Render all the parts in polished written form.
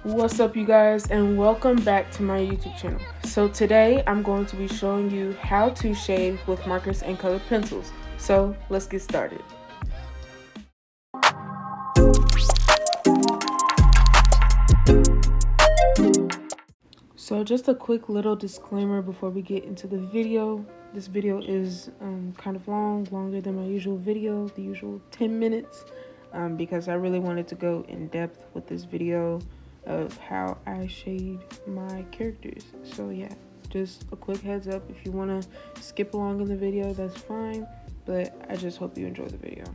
What's up, you guys, and welcome back to my YouTube channel. So today I'm going to be showing you how to shade with markers and colored pencils. So let's get started. So just a quick little disclaimer before we get into the video. This video is kind of longer than my usual video, the usual 10 minutes, because I really wanted to go in depth with this video of how I shade my characters. So yeah, just a quick heads up, if you want to skip along in the video, that's fine, but I just hope you enjoy the video.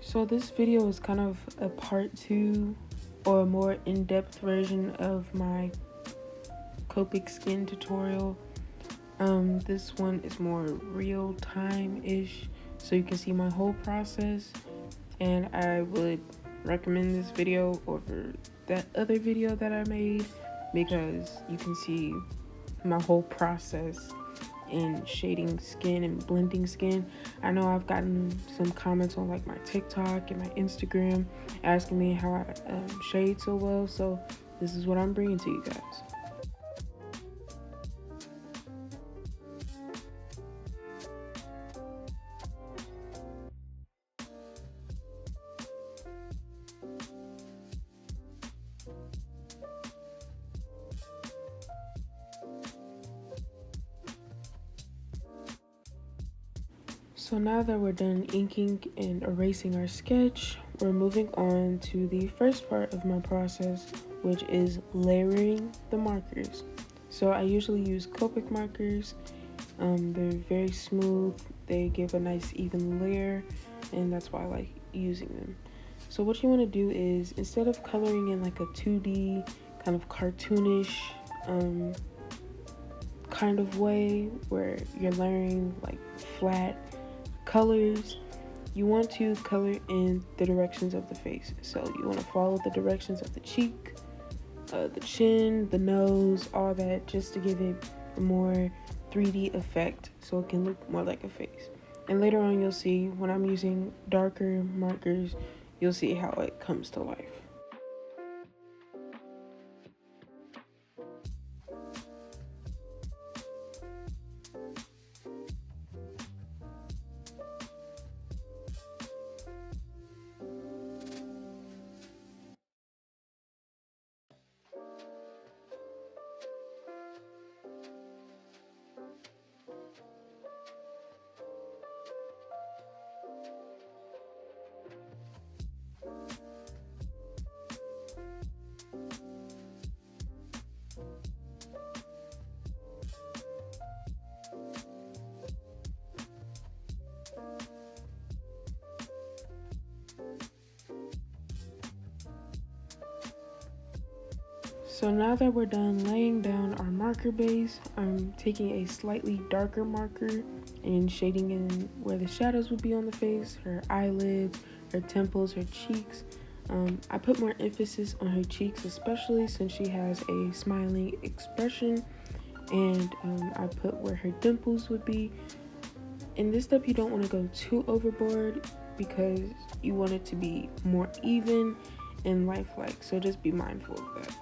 So this video is kind of a part 2 or a more in-depth version of my COPIC skin tutorial. This one is more real-time-ish, so you can see my whole process, and I would recommend this video over that other video that I made because you can see my whole process in shading skin and blending skin. I know I've gotten some comments on like my TikTok and my Instagram asking me how I shade so well, so this is what I'm bringing to you guys. So now that we're done inking and erasing our sketch, we're moving on to the first part of my process, which is layering the markers. So I usually use Copic markers. They're very smooth, they give a nice even layer, and that's why I like using them. So what you want to do is, instead of coloring in like a 2D kind of cartoonish kind of way where you're layering like flat colors, you want to color in the directions of the face. So you want to follow the directions of the cheek, the chin, the nose, all that, just to give it a more 3D effect so it can look more like a face. And later on you'll see, when I'm using darker markers, you'll see how it comes to life. So now that we're done laying down our marker base, I'm taking a slightly darker marker and shading in where the shadows would be on the face, her eyelids, her temples, her cheeks. I put more emphasis on her cheeks, especially since she has a smiling expression, and I put where her dimples would be. In this step, you don't want to go too overboard because you want it to be more even and lifelike, so just be mindful of that.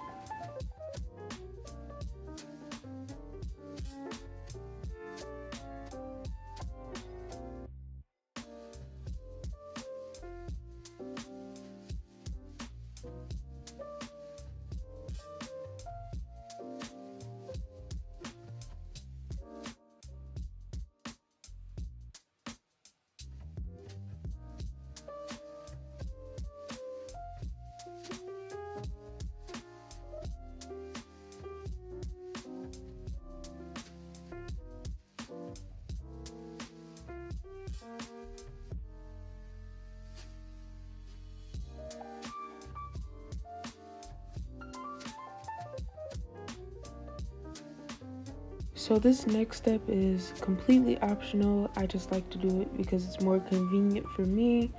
So this next step is completely optional. I just like to do it because it's more convenient for me.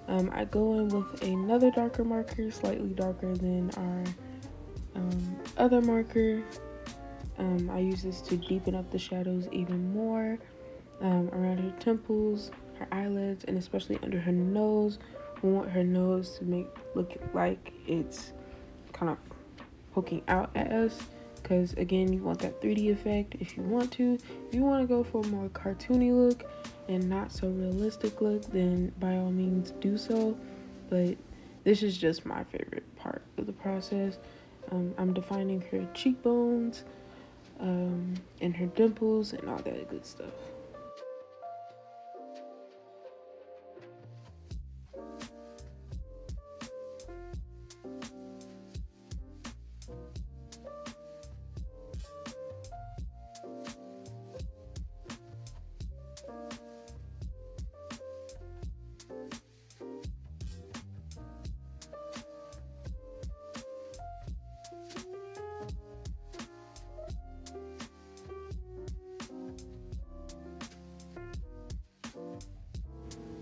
I go in with another darker marker, slightly darker than our other marker. I use this to deepen up the shadows even more around her temples, her eyelids, and especially under her nose, we want her nose to look like it's kind of poking out at us, because again, you want that 3D effect. If you want to go for a more cartoony look and not so realistic look, then by all means do so. But this is just my favorite part of the process. I'm defining her cheekbones, and her dimples and all that good stuff.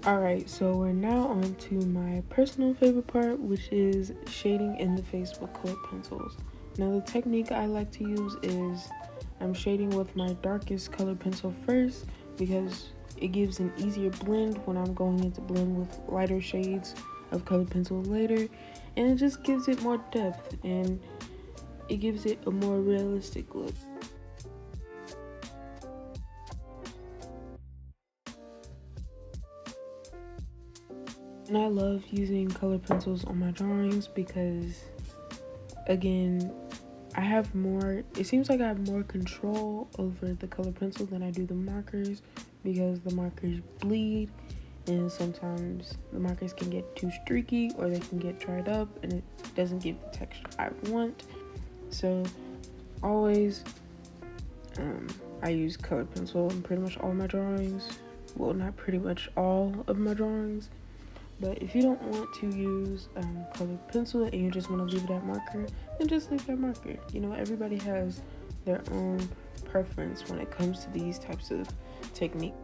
Alright, so we're now on to my personal favorite part, which is shading in the face with colored pencils. Now the technique I like to use is I'm shading with my darkest colored pencil first, because it gives an easier blend when I'm going into blend with lighter shades of colored pencil later, and it just gives it more depth and it gives it a more realistic look. And I love using colored pencils on my drawings because, again, it seems like I have more control over the colored pencil than I do the markers, because the markers bleed and sometimes the markers can get too streaky or they can get dried up and it doesn't give the texture I want. So always I use colored pencil in pretty much all my drawings. Well, not pretty much all of my drawings. But if you don't want to use colored pencil and you just want to leave it at marker, then just leave it at marker. You know, everybody has their own preference when it comes to these types of techniques.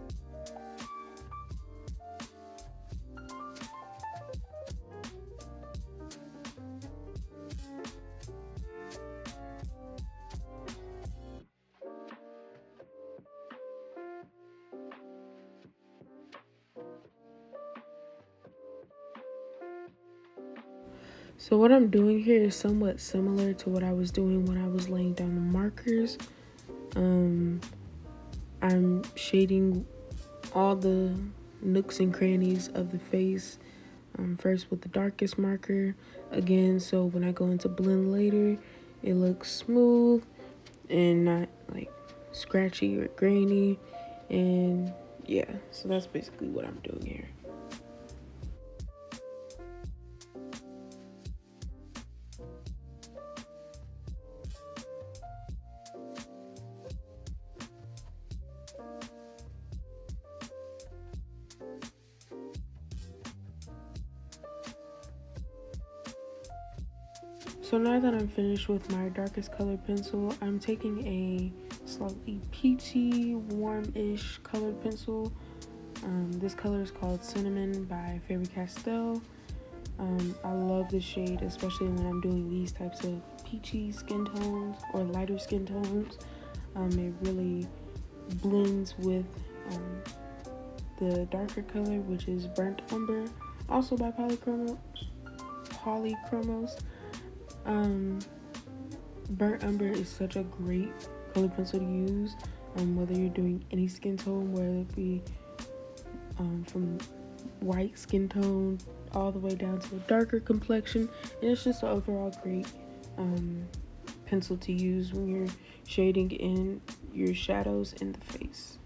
So what I'm doing here is somewhat similar to what I was doing when I was laying down the markers. I'm shading all the nooks and crannies of the face first with the darkest marker again, so when I go into blend later, it looks smooth and not like scratchy or grainy. And yeah, so that's basically what I'm doing here. So now that I'm finished with my darkest colored pencil, I'm taking a slightly peachy, warm-ish colored pencil. This color is called Cinnamon by FABER. I love this shade, especially when I'm doing these types of peachy skin tones or lighter skin tones. It really blends with the darker color, which is Burnt Umber, also by POLYCHROMOS. Burnt Umber is such a great colored pencil to use, whether you're doing any skin tone, whether it be from white skin tone all the way down to a darker complexion. And it's just an overall great pencil to use when you're shading in your shadows in the face.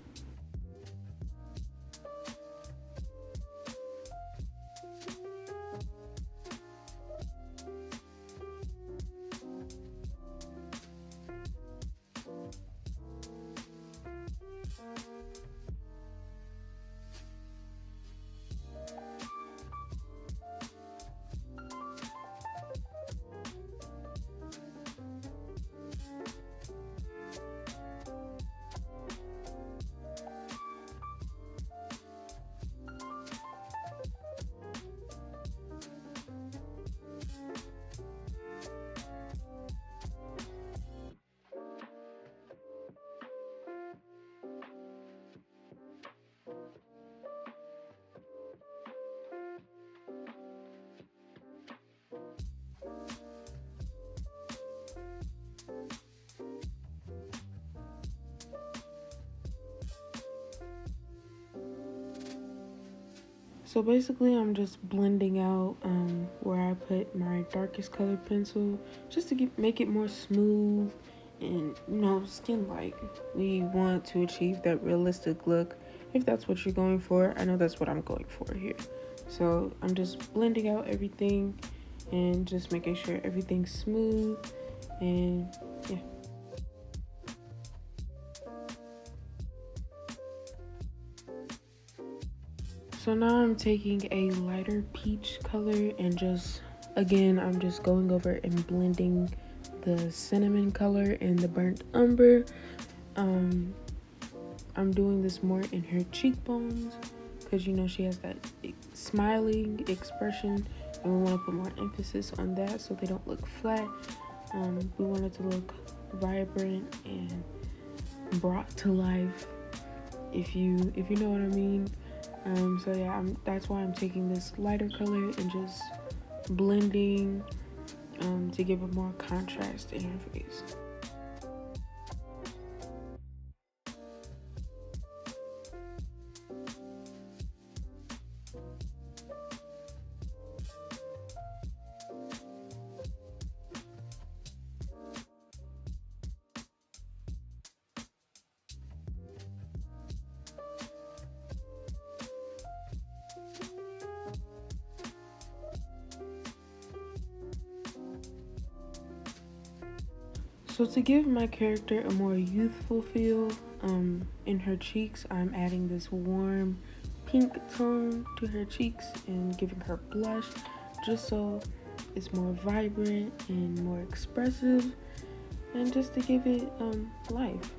So basically I'm just blending out where I put my darkest color pencil just to make it more smooth and, you know, skin-like. We want to achieve that realistic look if that's what you're going for. I know that's what I'm going for here. So I'm just blending out everything and just making sure everything's smooth, and yeah. So now I'm taking a lighter peach color and just, again, I'm just going over and blending the cinnamon color and the burnt umber. I'm doing this more in her cheekbones because, you know, she has that smiling expression, and we want to put more emphasis on that so they don't look flat. We want it to look vibrant and brought to life, if you know what I mean. So yeah, that's why I'm taking this lighter color and just blending to give it more contrast in her face. So to give my character a more youthful feel, in her cheeks, I'm adding this warm pink tone to her cheeks and giving her blush, just so it's more vibrant and more expressive, and just to give it life.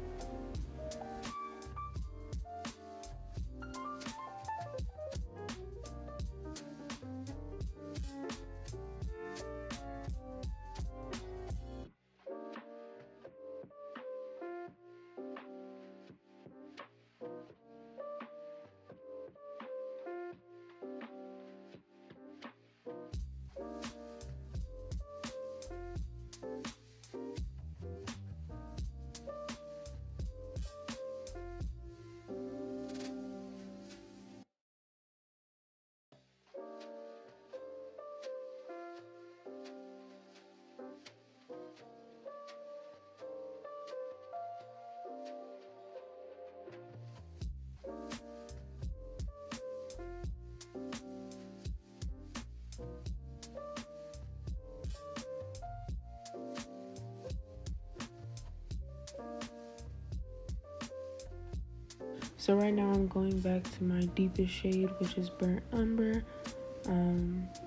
So right now I'm going back to my deepest shade, which is burnt umber.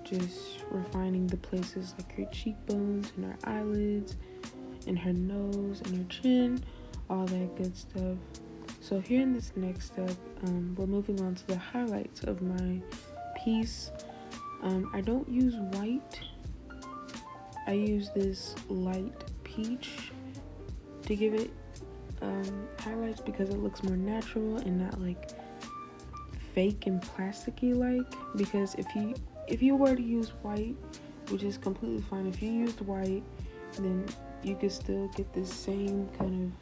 Just refining the places like her cheekbones and her eyelids and her nose and her chin, all that good stuff. So here in this next step, we're moving on to the highlights of my piece. I don't use white. I use this light peach to give it highlights because it looks more natural and not like fake and plasticky like. Because if you were to use white, which is completely fine, if you used white, then you could still get this same kind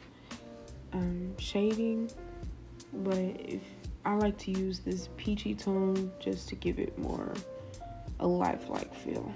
of shading. But if I like to use this peachy tone just to give it more a lifelike feel.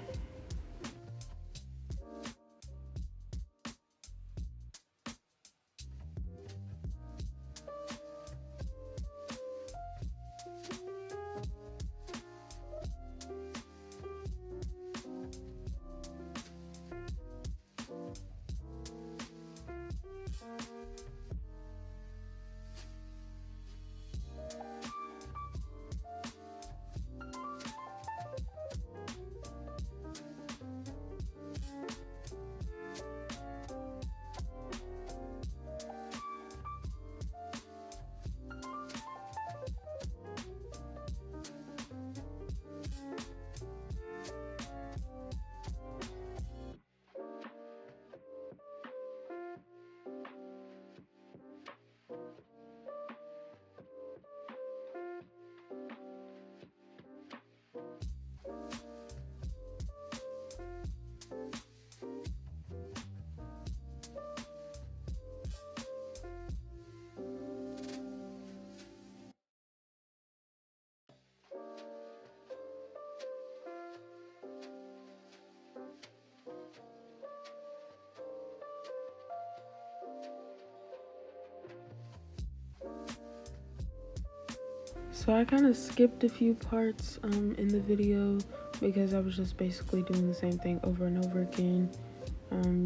So I kind of skipped a few parts in the video because I was just basically doing the same thing over and over again,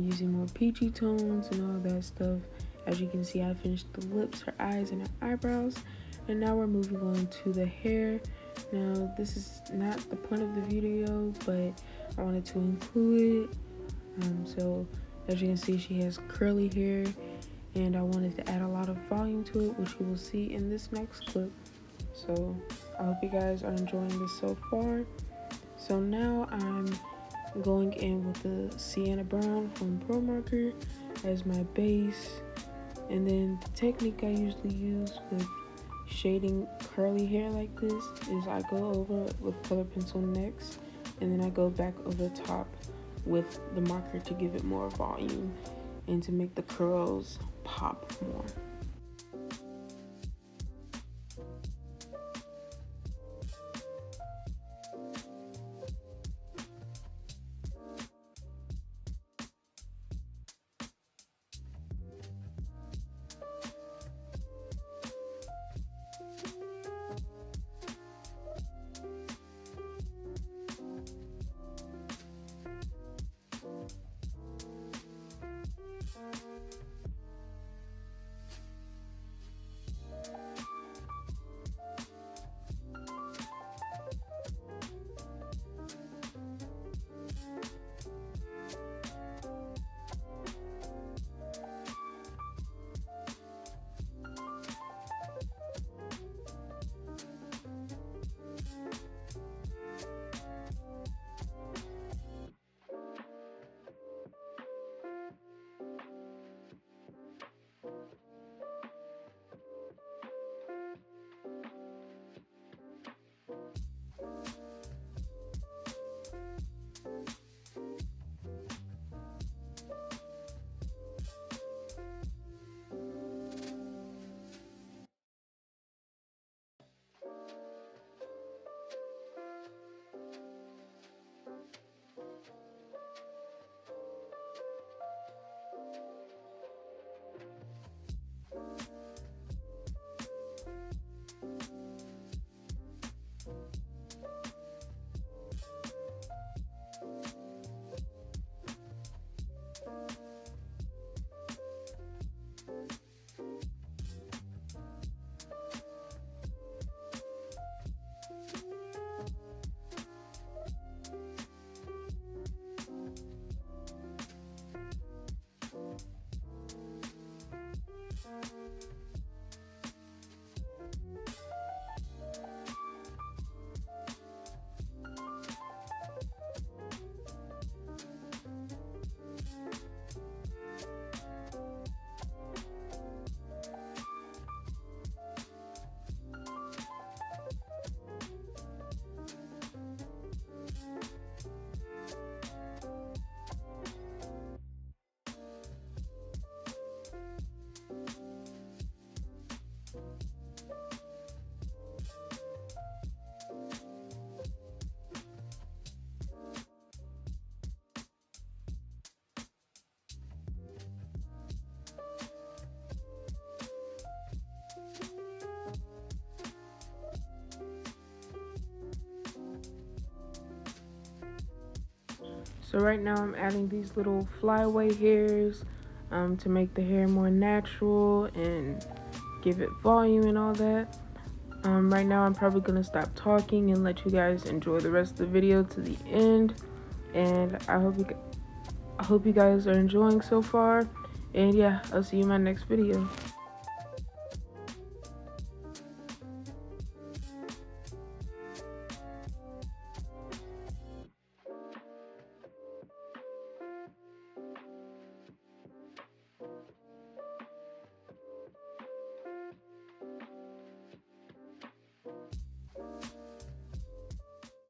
using more peachy tones and all that stuff. As you can see, I finished the lips, her eyes, and her eyebrows, and now we're moving on to the hair. Now this is not the point of the video, but I wanted to include it. So as you can see, she has curly hair, and I wanted to add a lot of volume to it, which you will see in this next clip. So I hope you guys are enjoying this so far. So now I'm going in with the Sienna Brown from PROMARKER as my base, and then the technique I usually use with shading curly hair like this is I go over with color pencil next, and then I go back over the top with the marker to give it more volume and to make the curls pop more. So right now I'm adding these little flyaway hairs to make the hair more natural and give it volume and all that. Right now I'm probably gonna stop talking and let you guys enjoy the rest of the video to the end. And I hope you guys are enjoying so far. And yeah, I'll see you in my next video.